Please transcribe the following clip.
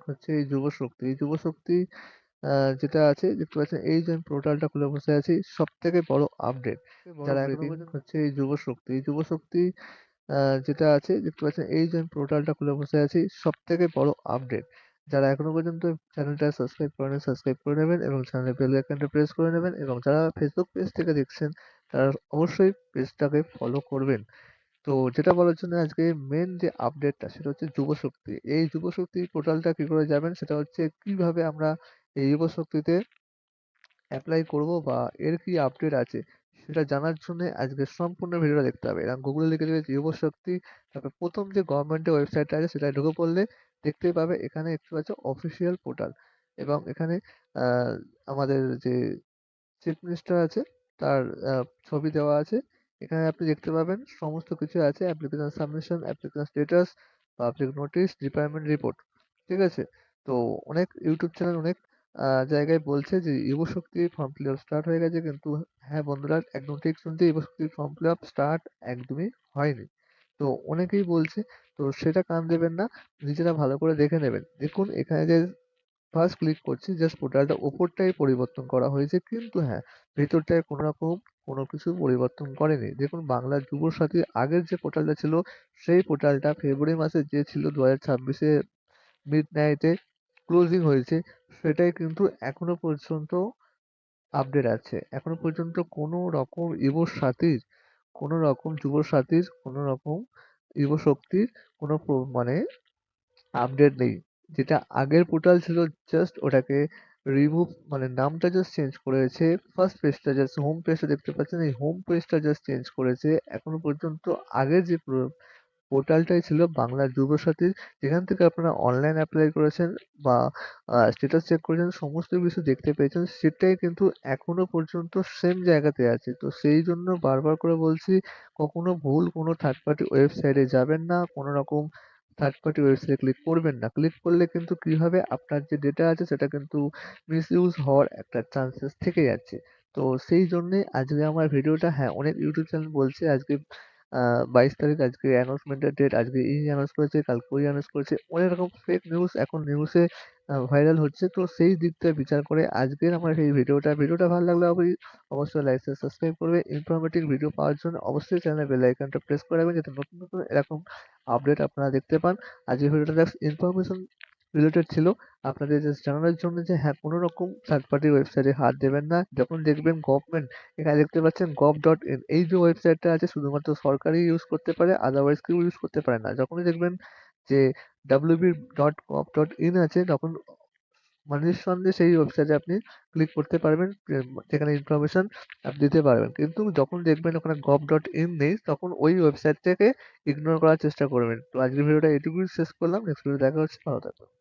হচ্ছে এই যুবশক্তি। এই যুবশক্তি আ যেটা আছে দেখতে পাচ্ছেন এই যে আমি পোর্টালটা খুলে বসে আছি সবথেকে বড় আপডেট। যারা এখনো পর্যন্ত হচ্ছে এই যুবশক্তি। এই যুবশক্তি আ যেটা আছে দেখতে পাচ্ছেন এই যে আমি পোর্টালটা খুলে বসে আছি সবথেকে বড় আপডেট। যারা এখনো পর্যন্ত চ্যানেলটা সাবস্ক্রাইব করেনি সাবস্ক্রাইব করে নেবেন এবং চ্যানেলের বেল আইকনটা প্রেস করে নেবেন এবং যারা ফেসবুক পেজ থেকে দেখছেন তারা অবশ্যই পেজটাকে ফলো করবেন। তো যেটা বলার জন্য আজকে মেইন যে আপডেটটা সেটা হচ্ছে যুবশক্তি। এই যুবশক্তি পোর্টালটা কি করে যাবেন সেটা হচ্ছে কিভাবে আমরা এই যুবশক্তিতে এপ্লাই করব বা এর কি আপডেট আছে সেটা জানার জন্যে আজকে সম্পূর্ণ ভিডিওটা দেখতে হবে। এবং গুগলে লিখে দেবে যুবশক্তি, তারপর ১ম যে গভর্নমেন্টের ওয়েবসাইটটা আছে সেটায় ঢুকে পড়লে দেখতেই পাবে এখানে দেখতে পাচ্ছ অফিসিয়াল পোর্টাল এবং এখানে আ আমাদের যে চিফ মিনিস্টার আছে তার আ ছবি দেওয়া আছে। এখানে আপনি দেখতে পাবেন সমস্ত কিছু আছে application submission, application status, public notice, department report. ঠিক আছে? তো অনেক ইউটিউব চ্যানেল অনেক জায়গায় বলছে যে যুবশক্তি ফর্ম ফিল আপ স্টার্ট হয়ে গেছে কিন্তু হ্যাঁ বন্ধুরা একদম ঠিক শুনছে যুবশক্তির ফর্ম ফিল আপ স্টার্ট একদমই হয়নি। তো অনেকেই বলছে তো সেটা কান দেবেন না। নিজেরা ভালো করে দেখে নেবেন। দেখুন এখানে যে ফার্স্ট ক্লিক করছি জাস্ট পোর্টালটা উপরটাই পরিবর্তন করা হয়েছে কিন্তু হ্যাঁ, ভেতরটায় কোনরকম কোনো কিছু পরিবর্তন করেনি। দেখুন বাংলা যুবসাথীর আগের যে পোর্টালটা ছিল সেই পোর্টালটা ফেব্রুয়ারি মাসে যে ছিল ২০২৬ এ মিডনাইটে ক্লোজিং হয়েছে সেটাই কিন্তু এখনো পর্যন্ত আপডেট আছে। এখনো পর্যন্ত কোনো রকম কোনো রকম যুবসাথীর কোনো রকম যুবশক্তির কোনো মানে আপডেট নেই। যেটা আগের পোর্টাল ছিল জাস্ট ওটাকে রিমুভ মানে নামটা জাস্ট চেঞ্জ করেছে। ফার্স্ট পেজটা জাস্ট হোম পেজটা দেখতে পাচ্ছেন এই হোম পেজটা জাস্ট চেঞ্জ করেছে। এখনো পর্যন্ত আগের যে পোর্টালটাই ছিল বাংলা যুবসাথীর যেখান থেকে আপনারা অনলাইন এপ্লাই করেছেন বা স্ট্যাটাস চেক করেছেন সমস্ত কিছু দেখতে পেয়েছেন সেটাই কিন্তু এখনো পর্যন্ত সেম জায়গাতে আছে। তো সেই জন্য বারবার করে বলছি কখনো ভুল কোনো থার্ড পার্টি ওয়েবসাইটে যাবেন না। কোনো রকম থার্ড পার্টি ওয়েবসাইটে ক্লিক করবেন না। ক্লিক করলে কিন্তু কি হবে আপনার যে ডেটা আছে সেটা কিন্তু মিসইউজ হওয়ার একটা চান্সেস থেকে যাচ্ছে। তো সেই জন্যে আজকে আমার ভিডিওটা হ্যাঁ, অনেক ইউটিউব চ্যানেল বলছে আজকে আ ২২ তারিখ আজকে অ্যানাউন্সমেন্ট এর ডেট আজকে এই অ্যানাউন্স করেছে, কালকে ওই অ্যানাউন্স করেছে। অনেক রকম ফেক নিউজ এখন নিউজে ভাইরাল হচ্ছে। তো সেই দিকটা বিচার করে আজকের আমার এই ভিডিওটা ভালো লাগলে অবশ্যই লাইক, শেয়ার, সাবস্ক্রাইব করবে। ইনফরমেটিভ ভিডিও পাওয়ার জন্য অবশ্যই চ্যানেলের বেল আইকনটা প্রেস করে রাখবেন যাতে নতুন এরকম আপডেট আপনারা দেখতে পান। আজকের ভিডিওটা জাস্ট ইনফরমেশন রিলেটেড ছিল। আপনাদের জাস্ট জানানোর জন্য যে হ্যাঁ, কোন রকম থার্ড পার্টি ওয়েবসাইটে হাত দেবেন না। যখন দেখবেন গভর্নমেন্ট এখানে দেখতে পাচ্ছেন gov.in এই যে ওয়েবসাইটটা আছে শুধুমাত্র সরকারই ইউজ করতে পারে, আদারওয়াইজ কেউ ইউজ করতে পারে না। যখনই দেখবেন যে wp.gov.in আছে তখন মানে নিঃসন্দেহে সেই ওয়েবসাইটে আপনি ক্লিক করতে পারবেন। যেখানে ইনফরমেশন আপনি দিতে পারবেন। কিন্তু যখন দেখবেন ওখানে gov.in নেই তখন ওই ওয়েবসাইটটাকে ইগনোর করার চেষ্টা করবেন। তো আজকের ভিডিওটা এটুকুই শেষ করলাম। নেক্সট ভিডিও দেখা হচ্ছে। ভালো থাকবেন।